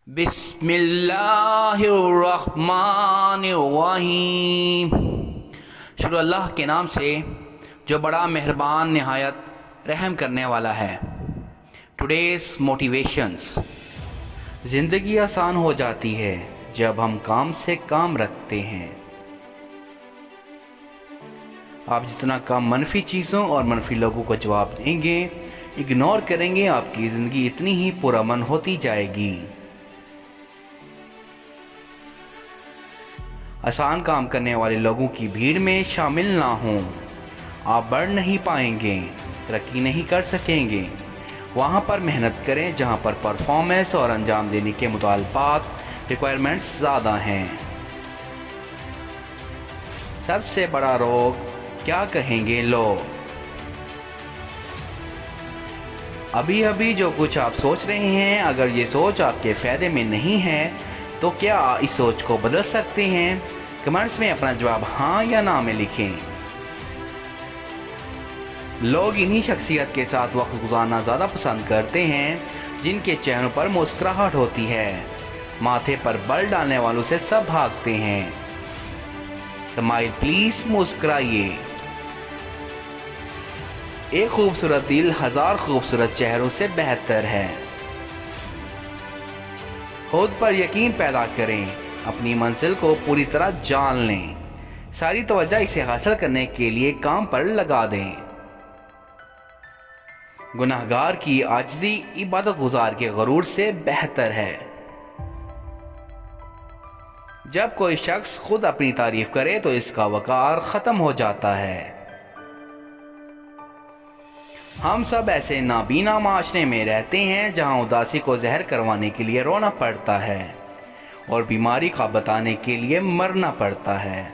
بسم اللہ الرحمن الرحیم۔ شروع اللہ کے نام سے جو بڑا مہربان نہایت رحم کرنے والا ہے۔ Today's motivations. زندگی آسان ہو جاتی ہے جب ہم کام سے کام رکھتے ہیں۔ آپ جتنا کم منفی چیزوں اور منفی لوگوں کو جواب دیں گے، اگنور کریں گے، آپ کی زندگی اتنی ہی پرامن ہوتی جائے گی۔ آسان کام کرنے والے لوگوں کی بھیڑ میں شامل نہ ہوں۔ آپ بڑھ نہیں پائیں گے، ترقی نہیں کر سکیں گے۔ وہاں پر محنت کریں جہاں پر پرفارمنس اور انجام دینے کے مطالبات ریکوائرمنٹس زیادہ ہیں۔ سب سے بڑا روگ کیا کہیں گے لوگ؟ ابھی جو کچھ آپ سوچ رہے ہیں، اگر یہ سوچ آپ کے فائدے میں نہیں ہے تو کیا اس سوچ کو بدل سکتے ہیں؟ کمنٹس میں اپنا جواب ہاں یا نہ میں لکھیں۔ لوگ انہی شخصیت کے ساتھ وقت گزارنا زیادہ پسند کرتے ہیں جن کے چہروں پر مسکراہٹ ہوتی ہے۔ ماتھے پر بل ڈالنے والوں سے سب بھاگتے ہیں۔ اسمائل پلیز، مسکرائیے۔ ایک خوبصورت دل ہزار خوبصورت چہروں سے بہتر ہے۔ خود پر یقین پیدا کریں، اپنی منزل کو پوری طرح جان لیں، ساری توجہ اسے حاصل کرنے کے لیے کام پر لگا دیں۔ گناہگار کی عاجزی عبادت گزار کے غرور سے بہتر ہے۔ جب کوئی شخص خود اپنی تعریف کرے تو اس کا وقار ختم ہو جاتا ہے۔ ہم سب ایسے نابینا معاشرے میں رہتے ہیں جہاں اداسی کو زہر کروانے کے لیے رونا پڑتا ہے اور بیماری کا بتانے کے لیے مرنا پڑتا ہے۔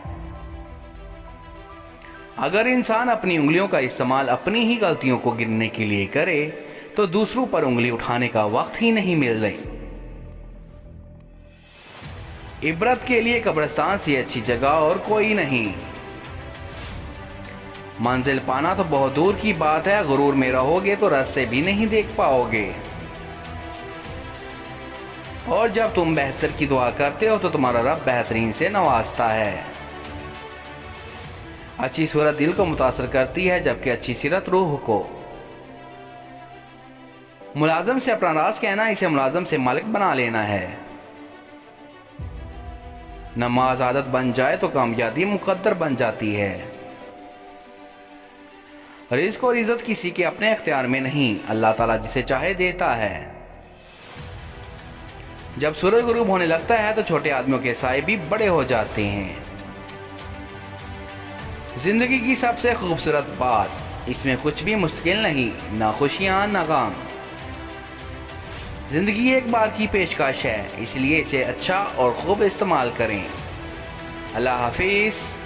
اگر انسان اپنی انگلیوں کا استعمال اپنی ہی غلطیوں کو گننے کے لیے کرے تو دوسروں پر انگلی اٹھانے کا وقت ہی نہیں مل رہی۔ عبرت کے لیے قبرستان سے اچھی جگہ اور کوئی نہیں۔ منزل پانا تو بہت دور کی بات ہے، غرور میں رہو گے تو راستے بھی نہیں دیکھ پاؤ گے۔ اور جب تم بہتر کی دعا کرتے ہو تو تمہارا رب بہترین سے نوازتا ہے۔ اچھی صورت دل کو متاثر کرتی ہے جبکہ اچھی سیرت روح کو۔ ملازم سے اپنا راز کہنا اسے ملازم سے مالک بنا لینا ہے۔ نماز عادت بن جائے تو کامیابی مقدر بن جاتی ہے۔ رزق اور عزت کسی کے اپنے اختیار میں نہیں، اللہ تعالیٰ جسے چاہے دیتا ہے۔ جب سورج غروب ہونے لگتا ہے تو چھوٹے آدمیوں کے سائے بھی بڑے ہو جاتے ہیں۔ زندگی کی سب سے خوبصورت بات، اس میں کچھ بھی مستقل نہیں، نہ خوشیاں نہ غم۔ زندگی ایک بار کی پیشکش ہے، اس لیے اسے اچھا اور خوب استعمال کریں۔ اللہ حافظ۔